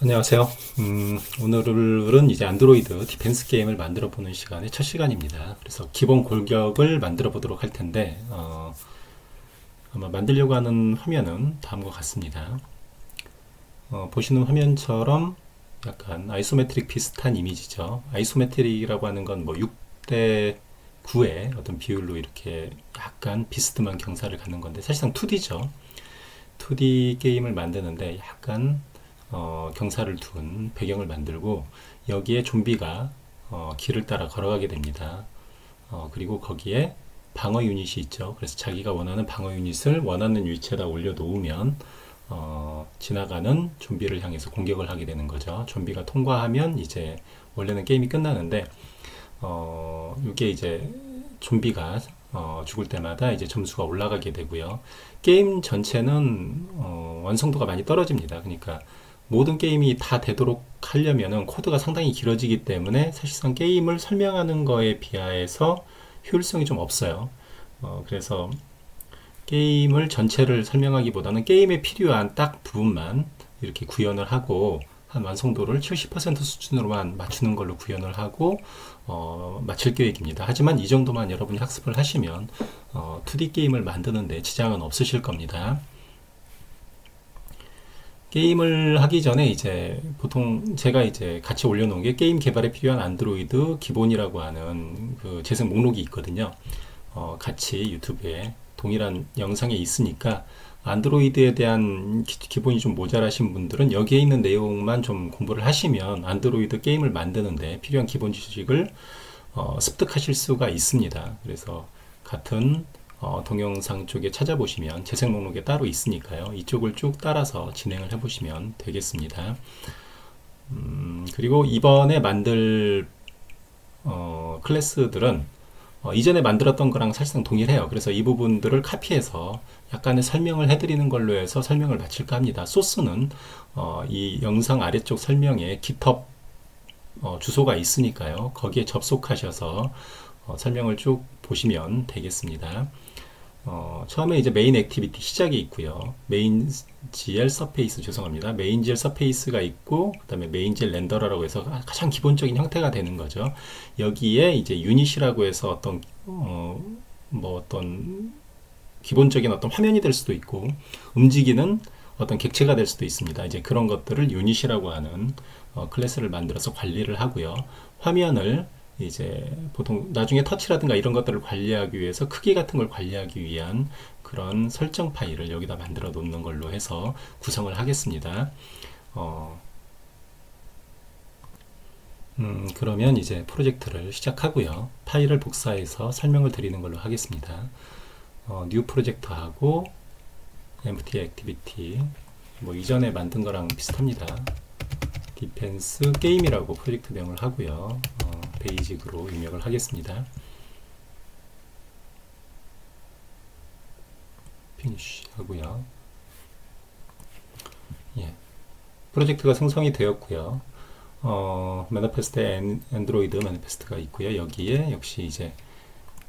안녕하세요. 오늘은 이제 안드로이드 디펜스 게임을 만들어 보는 시간의 첫 시간입니다. 그래서 기본 골격을 만들어 보도록 할 텐데, 아마 만들려고 하는 화면은 다음과 같습니다. 보시는 화면처럼 약간 아이소메트릭 비슷한 이미지죠. 아이소메트릭이라고 하는 건 뭐 6대 9의 어떤 비율로 이렇게 약간 비스듬한 경사를 갖는 건데, 사실상 2D죠. 2D 게임을 만드는데 약간 경사를 둔 배경을 만들고 여기에 좀비가 길을 따라 걸어가게 됩니다. 그리고 거기에 방어 유닛이 있죠. 그래서 자기가 원하는 방어 유닛을 원하는 위치에다 올려놓으면 지나가는 좀비를 향해서 공격을 하게 되는 거죠. 좀비가 통과하면 이제 원래는 게임이 끝나는데 이게 이제 좀비가 죽을 때마다 이제 점수가 올라가게 되고요. 게임 전체는 완성도가 많이 떨어집니다. 그러니까 모든 게임이 다 되도록 하려면은 코드가 상당히 길어지기 때문에 사실상 게임을 설명하는 거에 비하여서 효율성이 좀 없어요. 그래서 게임을 전체를 설명하기보다는 게임에 필요한 딱 부분만 이렇게 구현을 하고 한 완성도를 70% 수준으로만 맞추는 걸로 구현을 하고 마칠 계획입니다. 하지만 이 정도만 여러분이 학습을 하시면 2D 게임을 만드는데 지장은 없으실 겁니다. 게임을 하기 전에 이제 보통 제가 이제 같이 올려놓은 게 게임 개발에 필요한 안드로이드 기본이라고 하는 그 재생 목록이 있거든요. 같이 유튜브에 동일한 영상에 있으니까 안드로이드에 대한 기본이 좀 모자라신 분들은 여기에 있는 내용만 좀 공부를 하시면 안드로이드 게임을 만드는데 필요한 기본 지식을 습득하실 수가 있습니다. 그래서 같은 동영상 쪽에 찾아보시면 재생 목록에 따로 있으니까요. 이쪽을 쭉 따라서 진행을 해보시면 되겠습니다. 그리고 이번에 만들 클래스들은 이전에 만들었던 거랑 사실상 동일해요. 그래서 이 부분들을 카피해서 약간의 설명을 해드리는 걸로 해서 설명을 마칠까 합니다. 소스는 이 영상 아래쪽 설명에 GitHub 주소가 있으니까요. 거기에 접속하셔서 설명을 쭉 보시면 되겠습니다. 처음에 이제 메인 액티비티 시작이 있고요. 메인 GL 서페이스 죄송합니다. 메인 GL 서페이스가 있고 그다음에 메인 GL 렌더러라고 해서 가장 기본적인 형태가 되는 거죠. 여기에 이제 유닛이라고 해서 어떤 뭐 어떤 기본적인 어떤 화면이 될 수도 있고 움직이는 어떤 객체가 될 수도 있습니다. 이제 그런 것들을 유닛이라고 하는 클래스를 만들어서 관리를 하고요. 화면을 이제 보통 나중에 터치라든가 이런 것들을 관리하기 위해서 크기 같은 걸 관리하기 위한 그런 설정 파일을 여기다 만들어 놓는 걸로 해서 구성을 하겠습니다. 그러면 이제 프로젝트를 시작하고요. 파일을 복사해서 설명을 드리는 걸로 하겠습니다. 뉴 프로젝트하고 empty activity 뭐 이전에 만든 거랑 비슷합니다. 디펜스 게임이라고 프로젝트 명을 하고요. 베이직으로 입력을 하겠습니다. 피니쉬 하고요. 예. 프로젝트가 생성이 되었고요. 매니페스트에 안드로이드 매니페스트가 있고요. 여기에 역시 이제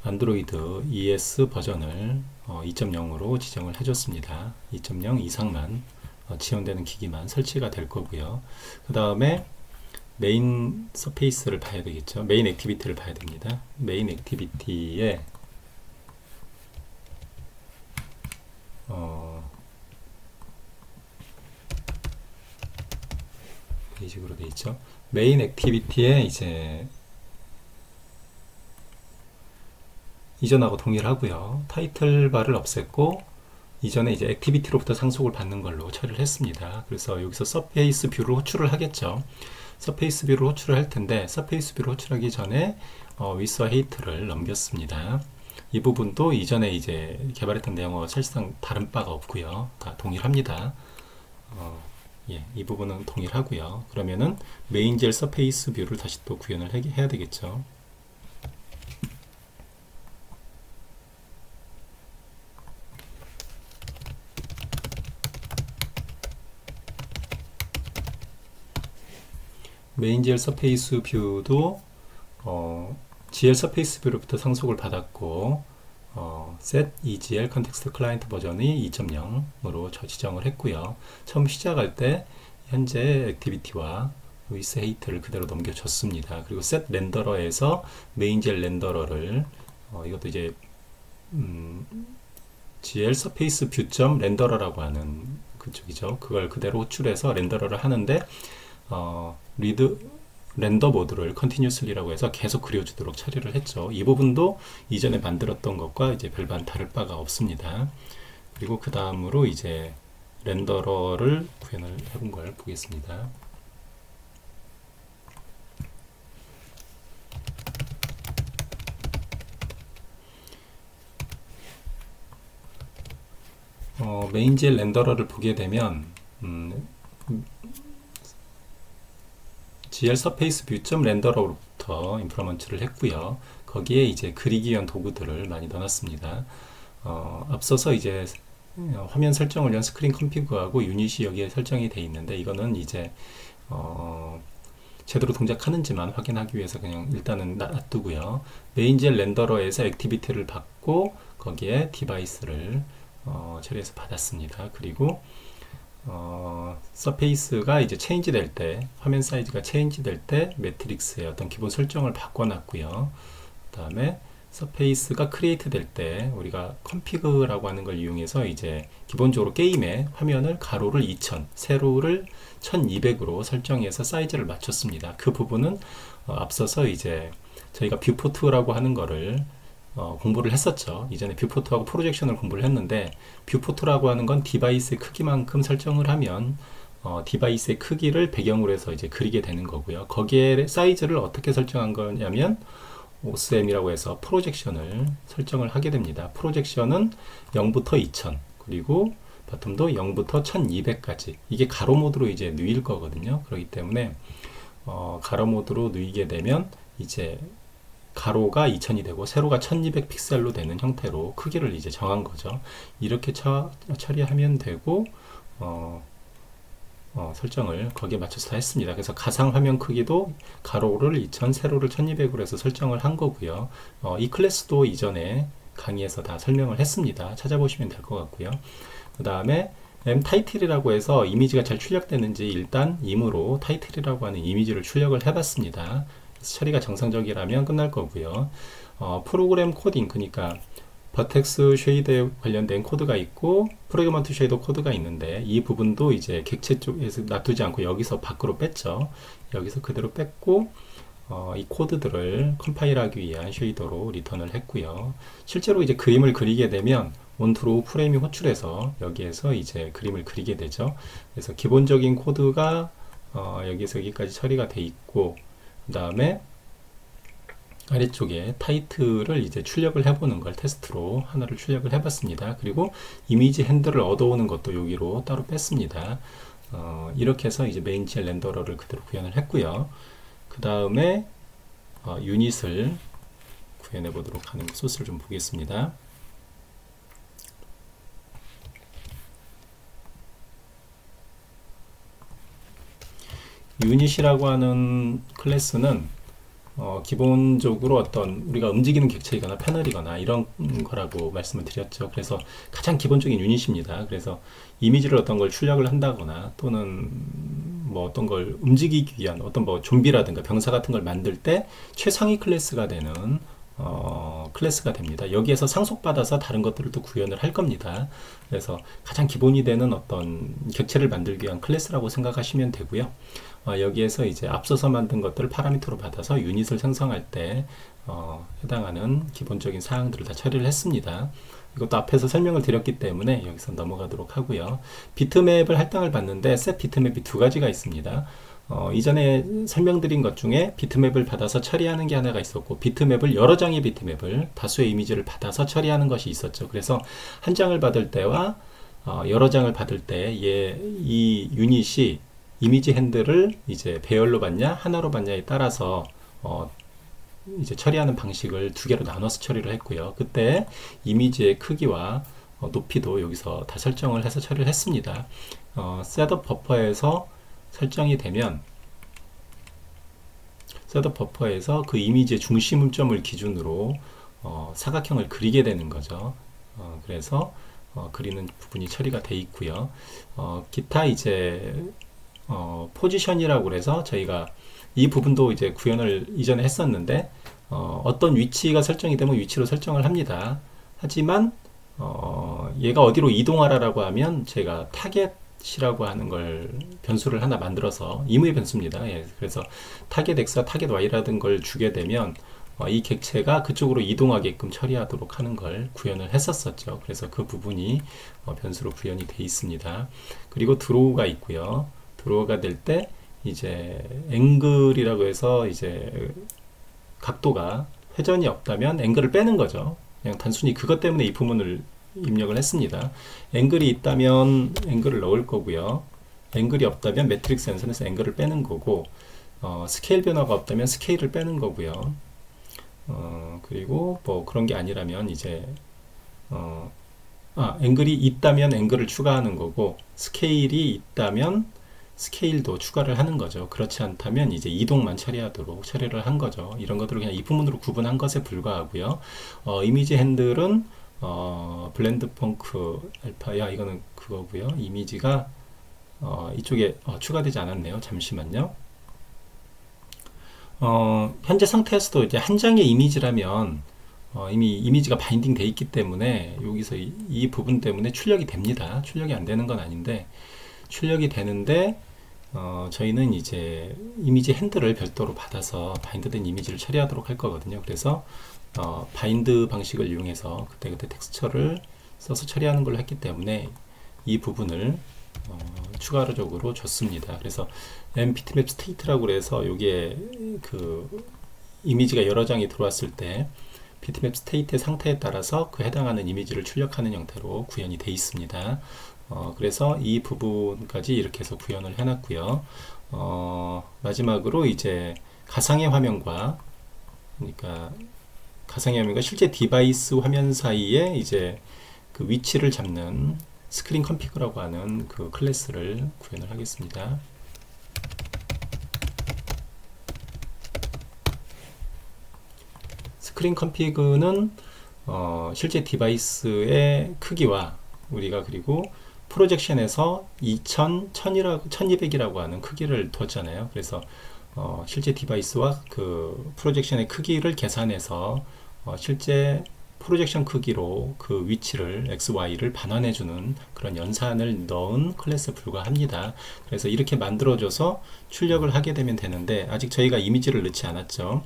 안드로이드 ES 버전을 2.0으로 지정을 해줬습니다. 2.0 이상만 지원되는 기기만 설치가 될 거고요. 그 다음에 메인 서페이스를 봐야 되겠죠. 메인 액티비티를 봐야 됩니다. 메인 액티비티에 이식으로 돼 있죠. 메인 액티비티에 이제 이전하고 동일하고요. 타이틀 바를 없앴고 이전에 이제 액티비티로부터 상속을 받는 걸로 처리를 했습니다. 그래서 여기서 서페이스 뷰를 호출을 하겠죠. 서페이스 뷰를 호출을 할 텐데 서페이스 뷰를 호출하기 전에 위스와 헤이트를 넘겼습니다. 이 부분도 이전에 이제 개발했던 내용과 사실상 다른 바가 없고요. 다 동일합니다. 예, 이 부분은 동일하고요. 그러면은 메인 젤 서페이스 뷰를 다시 또 구현을 해야 되겠죠. 메인 GL 서페이스 뷰도 GL 서페이스 뷰로부터 상속을 받았고 set EGL 컨텍스트 클라이언트 버전이 2.0으로 지정을 했고요. 처음 시작할 때 현재 액티비티와 with height를 그대로 넘겨줬습니다. 그리고 set 렌더러에서 메인젤 렌더러를 이것도 이제 gl surface view 렌더러라고 하는 그쪽이죠. 그걸 그대로 호출해서 렌더러를 하는데 리드 렌더 모드를 continuously라고 해서 계속 그려주도록 처리를 했죠. 이 부분도 이전에 만들었던 것과 이제 별반 다를 바가 없습니다. 그리고 그 다음으로 이제 렌더러를 구현을 해본 걸 보겠습니다. 메인젤 렌더러를 보게 되면 gl surface view 렌더러부터 임플리먼트를 했고요. 거기에 이제 그리기 위한 도구들을 많이 넣어놨습니다. 앞서서 이제 화면 설정을 위한 스크린 컨피그하고 유닛이 여기에 설정이 되어 있는데 이거는 이제 제대로 동작하는지만 확인하기 위해서 그냥 일단은 놔두고요. 메인젤 렌더러에서 액티비티를 받고 거기에 디바이스를 처리해서 받았습니다. 그리고 서페이스가 이제 체인지 될 때, 화면 사이즈가 체인지 될 때 매트릭스의 어떤 기본 설정을 바꿔놨고요. 그 다음에 서페이스가 크리에이트 될 때 우리가 컨피그라고 하는 걸 이용해서 이제 기본적으로 게임의 화면을 가로를 2000, 세로를 1200으로 설정해서 사이즈를 맞췄습니다. 그 부분은 앞서서 이제 저희가 뷰포트라고 하는 거를 공부를 했었죠. 이전에 뷰포트하고 프로젝션을 공부를 했는데 뷰포트라고 하는 건 디바이스의 크기만큼 설정을 하면 디바이스의 크기를 배경으로 해서 이제 그리게 되는 거고요. 거기에 사이즈를 어떻게 설정한 거냐면 OSM이라고 해서 프로젝션을 설정을 하게 됩니다. 프로젝션은 0부터 2000 그리고 바텀도 0부터 1200까지 이게 가로 모드로 이제 누일 거거든요. 그렇기 때문에 가로 모드로 누이게 되면 이제 가로가 2000이 되고 세로가 1200 픽셀로 되는 형태로 크기를 이제 정한 거죠. 이렇게 처리하면 되고 설정을 거기에 맞춰서 다 했습니다. 그래서 가상 화면 크기도 가로를 2000, 세로를 1200으로 해서 설정을 한 거고요. 이 클래스도 이전에 강의에서 다 설명을 했습니다. 찾아보시면 될 것 같고요. 그 다음에 타이틀이라고 해서 이미지가 잘 출력되는지 일단 임으로 타이틀이라고 하는 이미지를 출력을 해봤습니다. 처리가 정상적이라면 끝날 거고요. 프로그램 코딩, 그러니까 버텍스 쉐이드에 관련된 코드가 있고 프로그먼트 쉐이더 코드가 있는데 이 부분도 이제 객체 쪽에서 놔두지 않고 여기서 밖으로 뺐죠. 여기서 그대로 뺐고 이 코드들을 컴파일하기 위한 쉐이더로 리턴을 했고요. 실제로 이제 그림을 그리게 되면 온트로 프레임이 호출해서 여기에서 이제 그림을 그리게 되죠. 그래서 기본적인 코드가 여기서 여기까지 처리가 돼 있고 그 다음에 아래쪽에 타이틀을 이제 출력을 해보는 걸 테스트로 하나를 출력을 해봤습니다. 그리고 이미지 핸들을 얻어오는 것도 여기로 따로 뺐습니다. 이렇게 해서 이제 메인젤 렌더러를 그대로 구현을 했고요. 그 다음에 유닛을 구현해 보도록 하는 소스를 좀 보겠습니다. 유닛이라고 하는 클래스는 기본적으로 어떤 우리가 움직이는 객체이거나 패널이거나 이런 거라고 말씀을 드렸죠. 그래서 가장 기본적인 유닛입니다. 그래서 이미지를 어떤 걸 출력을 한다거나 또는 뭐 어떤 걸 움직이기 위한 어떤 뭐 좀비라든가 병사 같은 걸 만들 때 최상위 클래스가 되는 클래스가 됩니다. 여기에서 상속받아서 다른 것들을 또 구현을 할 겁니다. 그래서 가장 기본이 되는 어떤 객체를 만들기 위한 클래스라고 생각하시면 되고요. 여기에서 이제 앞서서 만든 것들을 파라미터로 받아서 유닛을 생성할 때 해당하는 기본적인 사항들을 다 처리를 했습니다. 이것도 앞에서 설명을 드렸기 때문에 여기서 넘어가도록 하고요. 비트맵을 할당을 받는데 셋 비트맵이 두 가지가 있습니다. 이전에 설명드린 것 중에 비트맵을 받아서 처리하는 게 하나가 있었고 비트맵을 여러 장의 비트맵을 다수의 이미지를 받아서 처리하는 것이 있었죠. 그래서 한 장을 받을 때와 여러 장을 받을 때 이 유닛이 이미지 핸들을 이제 배열로 받냐 하나로 받냐에 따라서 이제 처리하는 방식을 두 개로 나눠서 처리를 했고요. 그때 이미지의 크기와 높이도 여기서 다 설정을 해서 처리를 했습니다. 셋업 버퍼에서 설정이 되면 셋업 버퍼에서 그 이미지의 중심점을 기준으로 사각형을 그리게 되는 거죠. 그래서 그리는 부분이 처리가 돼 있고요. 기타 이제 포지션이라고 그래서 저희가 이 부분도 이제 구현을 이전에 했었는데 어떤 위치가 설정이 되면 위치로 설정을 합니다. 하지만 얘가 어디로 이동하라라고 하면 제가 타겟이라고 하는 걸 변수를 하나 만들어서 임의 변수입니다. 예, 그래서 타겟 X와 타겟 Y라는 걸 주게 되면 이 객체가 그쪽으로 이동하게끔 처리하도록 하는 걸 구현을 했었었죠. 그래서 그 부분이 변수로 구현이 되어 있습니다. 그리고 드로우가 있고요. 드로우가 될 때 이제 앵글이라고 해서 이제 각도가 회전이 없다면 앵글을 빼는 거죠. 그냥 단순히 그것 때문에 이 부분을 입력을 했습니다. 앵글이 있다면 앵글을 넣을 거고요. 앵글이 없다면 매트릭스 연산에서 앵글을 빼는 거고, 스케일 변화가 없다면 스케일을 빼는 거고요. 그리고 뭐 그런 게 아니라면 이제 앵글이 있다면 앵글을 추가하는 거고, 스케일이 있다면 스케일도 추가를 하는 거죠. 그렇지 않다면 이제 이동만 처리하도록 처리를 한 거죠. 이런 것들을 그냥 이 부분으로 구분한 것에 불과하고요. 이미지 핸들은 블렌드 펑크 알파야, 이거는 그거고요. 이미지가 이쪽에 추가되지 않았네요. 잠시만요. 현재 상태에서도 이제 한 장의 이미지라면 이미 이미지가 바인딩 돼 있기 때문에 여기서 이 부분 때문에 출력이 됩니다. 출력이 안 되는 건 아닌데 출력이 되는데 저희는 이제 이미지 핸들을 별도로 받아서 바인드된 이미지를 처리하도록 할 거거든요. 그래서 바인드 방식을 이용해서 그때그때 텍스처를 써서 처리하는 걸 했기 때문에 이 부분을 추가적으로 줬습니다. 그래서 mptmap state라고 해서 여기에 그 이미지가 여러 장이 들어왔을 때 ptmap state의 상태에 따라서 그 해당하는 이미지를 출력하는 형태로 구현이 되어 있습니다. 그래서 이 부분까지 이렇게 해서 구현을 해놨고요. 마지막으로 이제 가상의 화면과, 그러니까 가상의 화면과 실제 디바이스 화면 사이에 이제 그 위치를 잡는 스크린 컴피그라고 하는 그 클래스를 구현을 하겠습니다. 스크린 컴피그는 실제 디바이스의 크기와 우리가 그리고 프로젝션에서 2000, 1200이라고 하는 크기를 뒀잖아요. 그래서 실제 디바이스와 그 프로젝션의 크기를 계산해서 실제 프로젝션 크기로 그 위치를 XY를 반환해주는 그런 연산을 넣은 클래스에 불과합니다. 그래서 이렇게 만들어줘서 출력을 하게 되면 되는데 아직 저희가 이미지를 넣지 않았죠.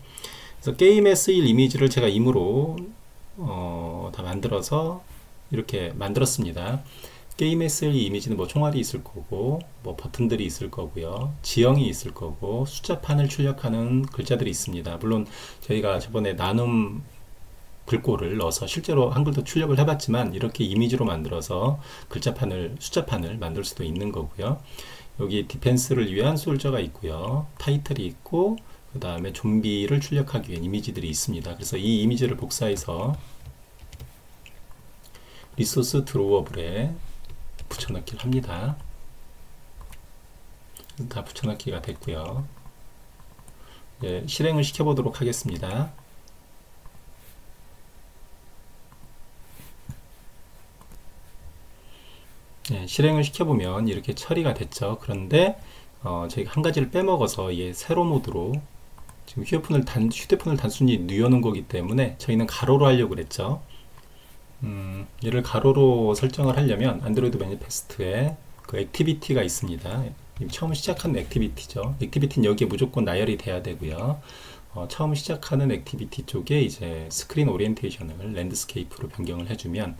그래서 게임에 쓰일 이미지를 제가 임으로 다 만들어서 이렇게 만들었습니다. 게임에 쓸 이미지는 뭐 총알이 있을 거고, 뭐 버튼들이 있을 거고요, 지형이 있을 거고, 숫자판을 출력하는 글자들이 있습니다. 물론 저희가 저번에 나눔 글꼴을 넣어서 실제로 한글도 출력을 해봤지만 이렇게 이미지로 만들어서 글자판을, 숫자판을 만들 수도 있는 거고요. 여기 디펜스를 위한 솔저가 있고요, 타이틀이 있고, 그 다음에 좀비를 출력하기 위한 이미지들이 있습니다. 그래서 이 이미지를 복사해서 리소스 드로워블에 붙여넣기를 합니다. 다 붙여넣기가 됐고요. 이제 실행을 시켜보도록 하겠습니다. 네, 실행을 시켜보면 이렇게 처리가 됐죠. 그런데 저희가 한 가지를 빼먹어서 얘 세로 모드로 지금 휴대폰을 단순히 뉘어놓은 거기 때문에 저희는 가로로 하려고 그랬죠. 얘를 가로로 설정을 하려면 안드로이드 매니페스트에 그 액티비티가 있습니다. 처음 시작하는 액티비티죠. 액티비티는 여기에 무조건 나열이 돼야 되고요. 처음 시작하는 액티비티 쪽에 이제 스크린 오리엔테이션을 랜드스케이프로 변경을 해주면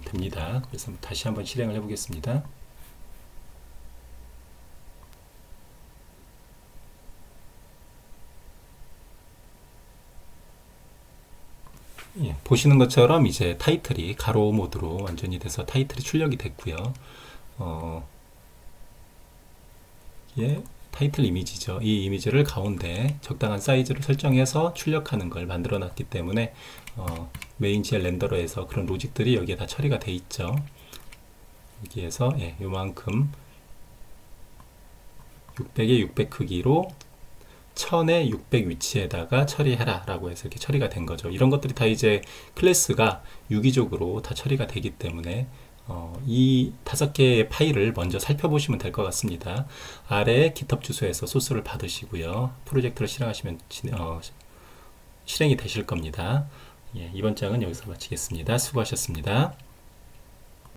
됩니다. 그래서 다시 한번 실행을 해보겠습니다. 예, 보시는 것처럼 이제 타이틀이 가로 모드로 완전히 돼서 타이틀이 출력이 됐고요. 예, 타이틀 이미지죠. 이 이미지를 가운데 적당한 사이즈를 설정해서 출력하는 걸 만들어 놨기 때문에 메인 GL 렌더러에서 그런 로직들이 여기에 다 처리가 돼 있죠. 여기에서 예, 요만큼 600에 600 크기로 1000에 600 위치에다가 처리해라 라고 해서 이렇게 처리가 된 거죠. 이런 것들이 다 이제 클래스가 유기적으로 다 처리가 되기 때문에 이 5개의 파일을 먼저 살펴보시면 될 것 같습니다. 아래 GitHub 주소에서 소스를 받으시고요. 프로젝트를 실행하시면 실행이 되실 겁니다. 예, 이번 장은 여기서 마치겠습니다. 수고하셨습니다.